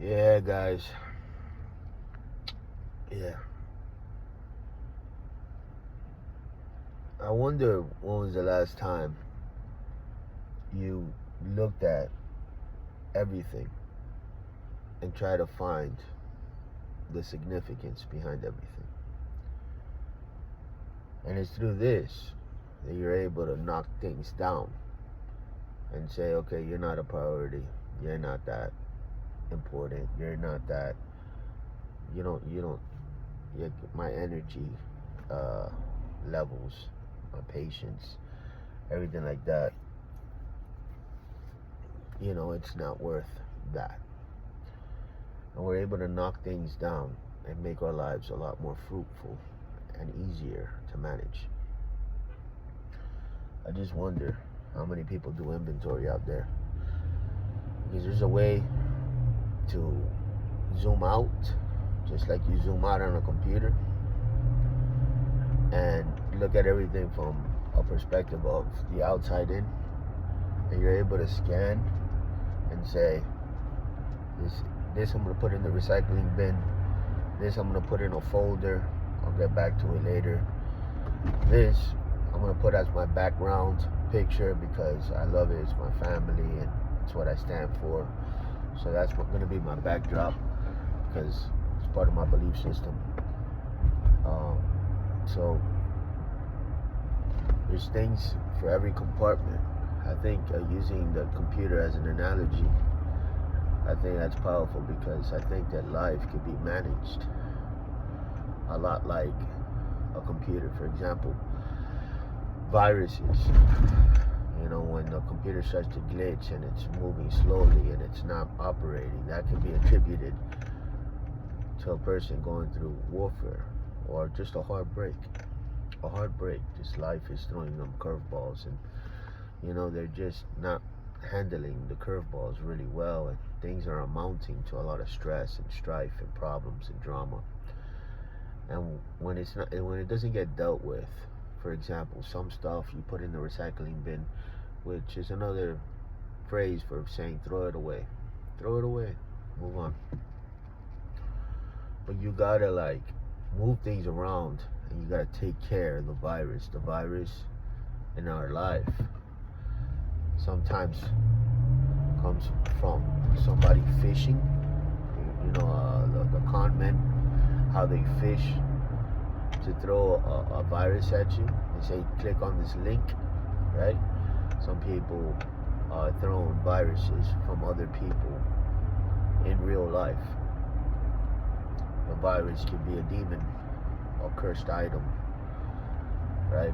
Yeah, guys. Yeah. I wonder when was the last time you looked at everything and try to find the significance behind everything. And it's through this that you're able to knock things down and say, okay, you're not a priority. You're not that important. You're not that. You don't. My energy uh, levels, my patience, everything like that. It's not worth that. And we're able to knock things down and make our lives a lot more fruitful and easier to manage. I just wonder how many people do inventory out there. Because there's a way to zoom out, just like you zoom out on a computer, and look at everything from a perspective of the outside in. And you're able to scan and say, this I'm going to put in the recycling bin. This I'm going to put in a folder. I'll get back to it later. This I'm going to put as my background picture because I love it. It's my family and it's what I stand for. So that's going to be my backdrop because it's part of my belief system. So there's things for every compartment. I think using the computer as an analogy, I think that's powerful because I think that life could be managed a lot like a computer. For example, viruses. When the computer starts to glitch and it's moving slowly and it's not operating, that can be attributed to a person going through warfare or just a hard break. A hard break. Just life is throwing them curveballs and they're just not handling the curveballs really well, and things are amounting to a lot of stress and strife and problems and drama. And when it doesn't get dealt with, for example, some stuff you put in the recycling bin, which is another phrase for saying throw it away. Throw it away. Move on. But you gotta move things around, and you gotta take care of the virus. The virus in our life sometimes comes from somebody fishing. The con men, how they fish to throw a virus at you. They say click on this link, right? Some people are throwing viruses from other people in real life. The virus could be a demon, a cursed item, right?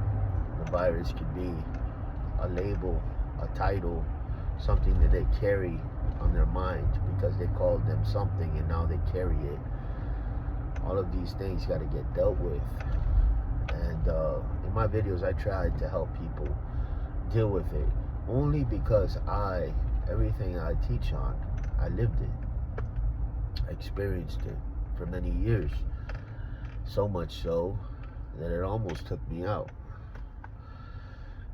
The virus could be a label, a title, something that they carry on their mind because they called them something and now they carry it. All of these things got to get dealt with. And in my videos, I tried to help people deal with it only because everything I teach on, I lived it. I experienced it for many years. So much so that it almost took me out.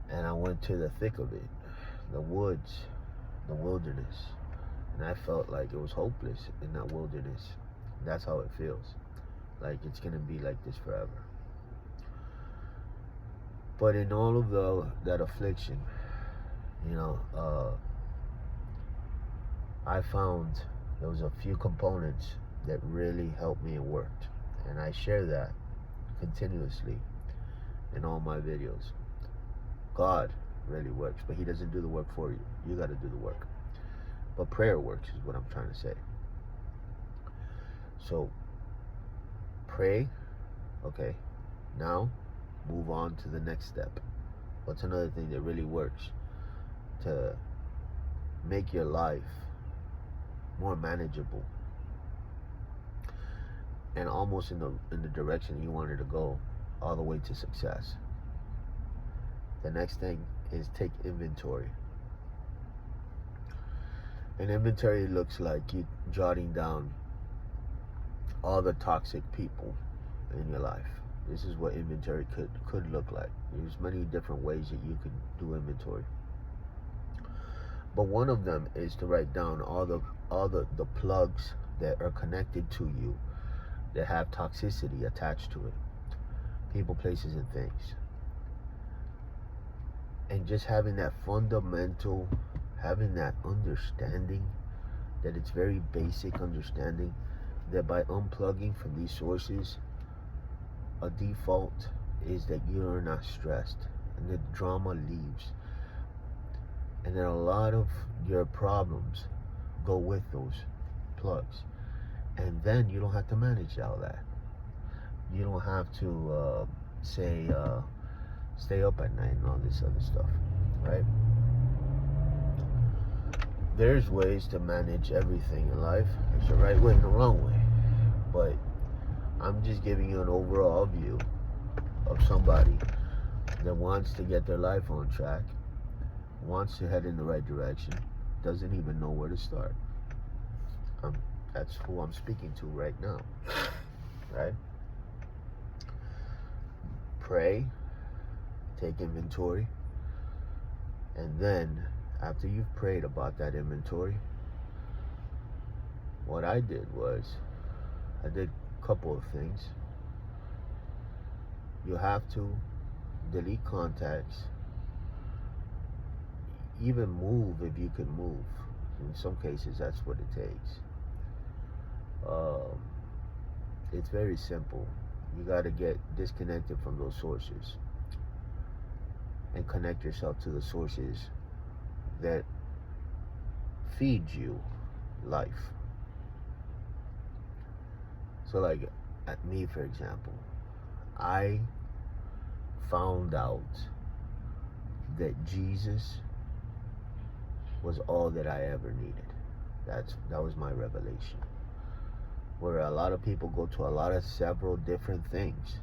And I went to the thick of it, the woods, the wilderness. And I felt like it was hopeless in that wilderness. That's how it feels. Like it's going to be like this forever. But in all of that affliction, I found there was a few components that really helped me and worked. And I share that continuously in all my videos. God really works, but he doesn't do the work for you. You got to do the work. But prayer works is what I'm trying to say. So pray. Okay, now move on to the next step. What's another thing that really works to make your life more manageable and almost in the direction you wanted to go, all the way to success? The next thing is take inventory. An inventory looks like you jotting down all the toxic people in your life. This is what inventory could look like. There's many different ways that you could do inventory. But one of them is to write down all the plugs that are connected to you that have toxicity attached to it. People, places, and things. And just having that fundamental, having that understanding, that it's very basic understanding, that by unplugging from these sources, a default is that you are not stressed and the drama leaves. And then a lot of your problems go with those plugs. And then you don't have to manage all that. You don't have to stay up at night and all this other stuff, right? There's ways to manage everything in life. There's a right way and a wrong way. But I'm just giving you an overall view of somebody that wants to get their life on track, wants to head in the right direction, doesn't even know where to start. That's who I'm speaking to right now, right? Pray, take inventory, and then after you've prayed about that inventory, what I did was, I did a couple of things. You have to delete contacts, even move if you can move. In some cases, that's what it takes. It's very simple. You got to get disconnected from those sources and connect yourself to the sources that feed you life. So like at me, for example, I found out that Jesus was all that I ever needed. That was my revelation. Where a lot of people go to several different things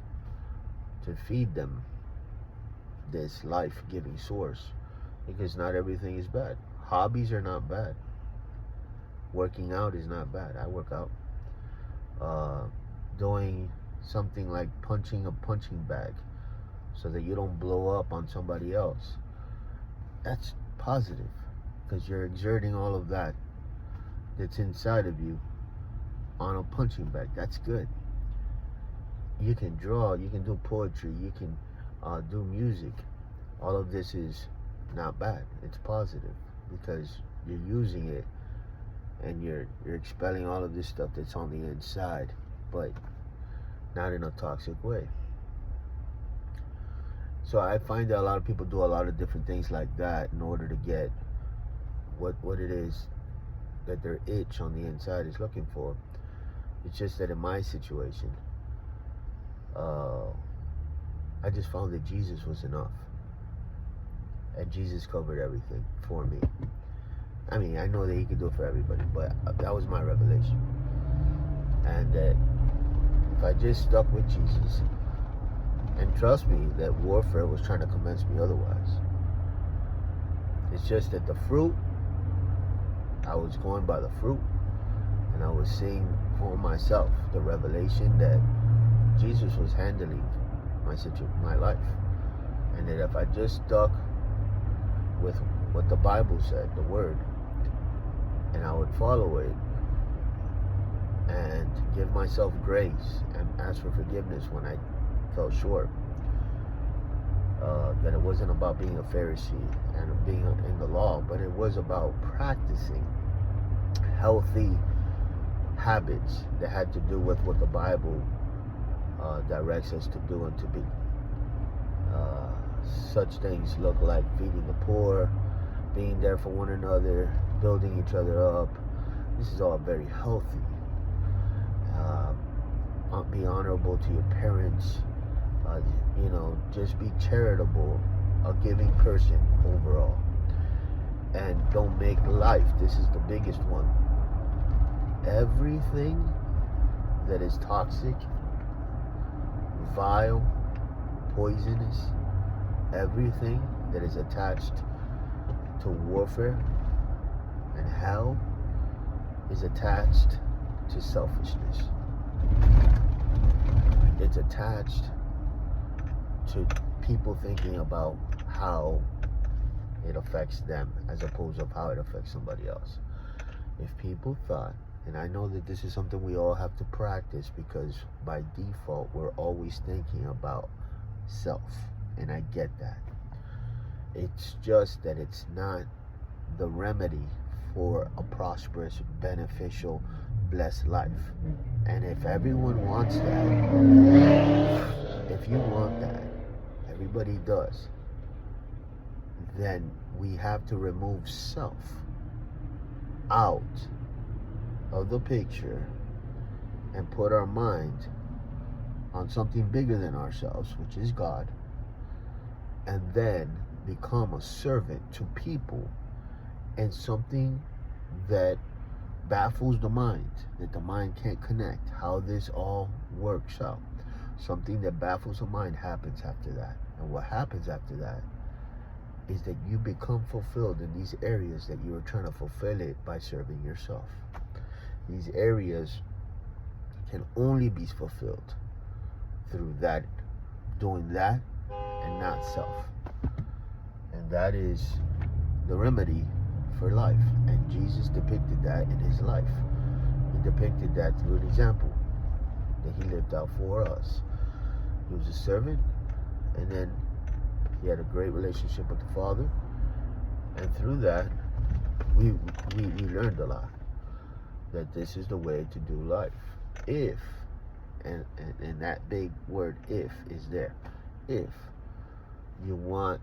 to feed them this life-giving source, because not everything is bad. Hobbies are not bad. Working out is not bad. I work out. Doing something like punching a punching bag so that you don't blow up on somebody else, that's positive, because you're exerting all of that's inside of you on a punching bag. That's good. You can draw, you can do poetry, you can do music. All of this is not bad. It's positive, because you're using it and you're expelling all of this stuff that's on the inside, but not in a toxic way. So I find that a lot of people do a lot of different things like that in order to get what it is that their itch on the inside is looking for. It's just that in my situation, I just found that Jesus was enough. And Jesus covered everything for me. I mean, I know that he could do it for everybody, but that was my revelation. And that if I just stuck with Jesus, and trust me, that warfare was trying to convince me otherwise. It's just that the fruit, I was going by the fruit, and I was seeing for myself the revelation that Jesus was handling my life, and that if I just stuck with what the Bible said, the Word, and I would follow it and give myself grace and ask for forgiveness when I fell short, that it wasn't about being a Pharisee and being in the law, but it was about practicing healthy habits that had to do with what the Bible directs us to do and to be. Such things look like feeding the poor, being there for one another, building each other up. This is all very healthy. Be honorable to your parents. Just be charitable, a giving person overall. And don't make life, this is the biggest one, everything that is toxic, vile, poisonous, everything that is attached to warfare and hell is attached to selfishness. It's attached to people thinking about how it affects them as opposed to how it affects somebody else. If people thought And I know that this is something we all have to practice, because by default, we're always thinking about self. And I get that. It's just that it's not the remedy for a prosperous, beneficial, blessed life. And if everyone wants that, if you want that, everybody does, then we have to remove self out of the picture and put our mind on something bigger than ourselves, which is God, and then become a servant to people, and something that baffles the mind, that the mind can't connect how this all works out. Something that baffles the mind happens after that. And what happens after that is that you become fulfilled in these areas that you are trying to fulfill it by serving yourself. These areas can only be fulfilled through that, doing that, and not self. And that is the remedy for life. And Jesus depicted that in his life. He depicted that through an example that he lived out for us. He was a servant, and then he had a great relationship with the Father. And through that, we learned a lot. That this is the way to do life. If, and that big word if is there. If you want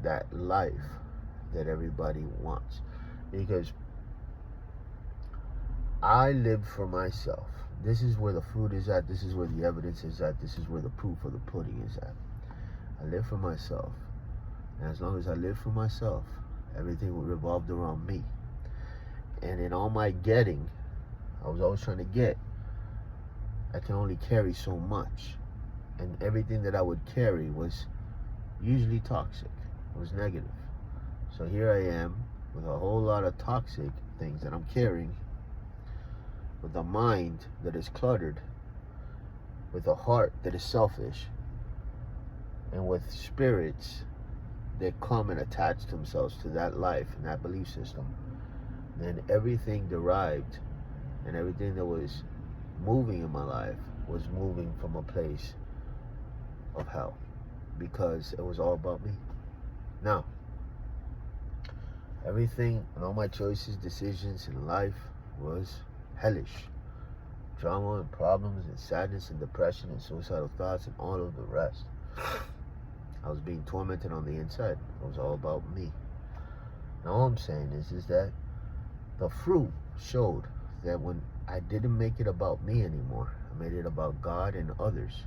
that life that everybody wants. Because I live for myself. This is where the fruit is at. This is where the evidence is at. This is where the proof of the pudding is at. I live for myself. And as long as I live for myself, everything will revolve around me. And in all my getting, I was always trying to get, I can only carry so much. And everything that I would carry was usually toxic. It was negative. So here I am with a whole lot of toxic things that I'm carrying, with a mind that is cluttered, with a heart that is selfish, and with spirits that come and attach themselves to that life and that belief system. Then everything derived and everything that was moving in my life was moving from a place of hell, because it was all about me. Now, everything and all my choices, decisions in life was hellish. Drama and problems and sadness and depression and suicidal thoughts and all of the rest. I was being tormented on the inside. It was all about me. And all I'm saying is that the fruit showed that when I didn't make it about me anymore, I made it about God and others.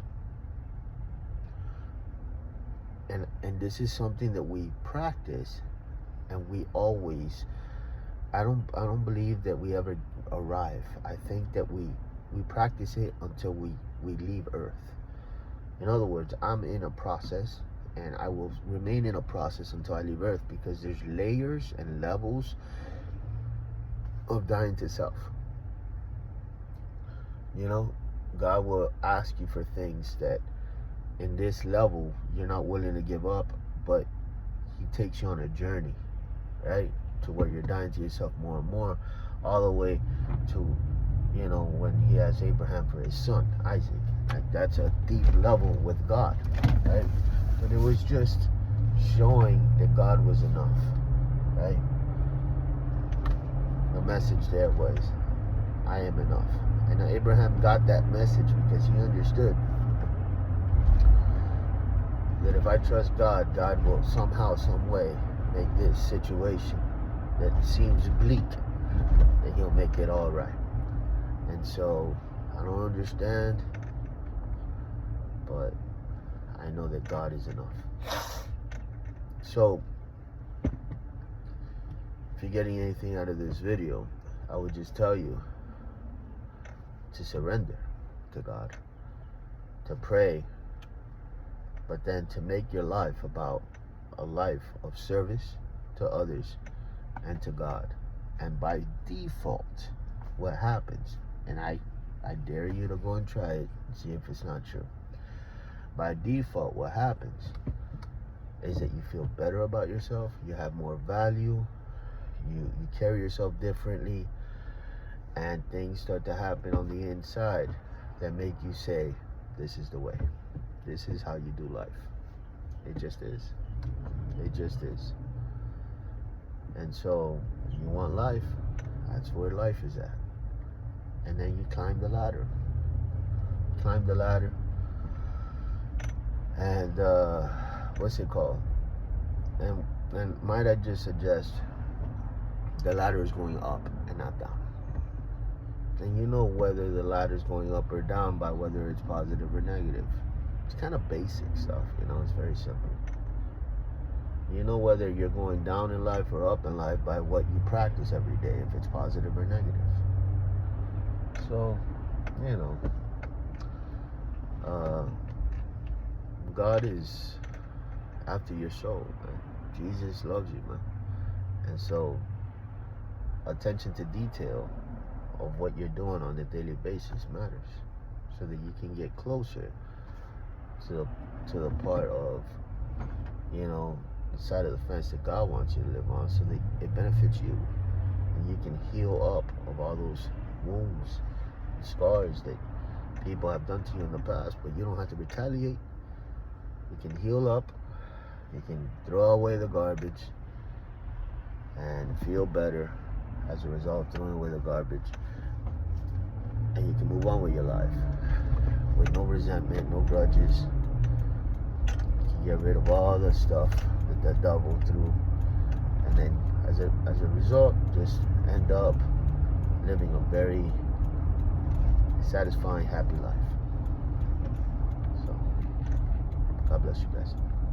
And this is something that we practice, and we always, I don't believe that we ever arrive. I think that we practice it until we leave Earth. In other words, I'm in a process, and I will remain in a process until I leave Earth, because there's layers and levels of dying to self. You know, God will ask you for things that in this level you're not willing to give up, but he takes you on a journey, right, to where you're dying to yourself more and more, all the way to, you know, when he asked Abraham for his son Isaac. Like, that's a deep level with God, right? But it was just showing that God was enough, right? The message there was, I am enough. And Abraham got that message because he understood that if I trust God, God will somehow, some way make this situation that seems bleak, that he'll make it all right. And so I don't understand, but I know that God is enough. So if you're getting anything out of this video, I would just tell you to surrender to God, to pray, but then to make your life about a life of service to others and to God. And by default, what happens, and I dare you to go and try it and see if it's not true. By default, what happens is that you feel better about yourself, you have more value, you carry yourself differently, and things start to happen on the inside that make you say, this is the way. This is how you do life. It just is. It just is. And so, if you want life, that's where life is at. And then you climb the ladder. Climb the ladder. And, what's it called? And might I just suggest, the ladder is going up and not down. And you know whether the ladder is going up or down by whether it's positive or negative. It's kind of basic stuff, you know, it's very simple. You know whether you're going down in life or up in life by what you practice every day, if it's positive or negative. So, you know, God is after your soul, man. Jesus loves you, man. And so, attention to detail of what you're doing on a daily basis matters, so that you can get closer to the part of, you know, the side of the fence that God wants you to live on, so that it benefits you and you can heal up of all those wounds and scars that people have done to you in the past. But you don't have to retaliate. You can heal up. You can throw away the garbage and feel better as a result of throwing away the garbage. And you can move on with your life with no resentment, no grudges. You can get rid of all the stuff that the devil threw. And then as a result, just end up living a very satisfying, happy life. So, God bless you guys.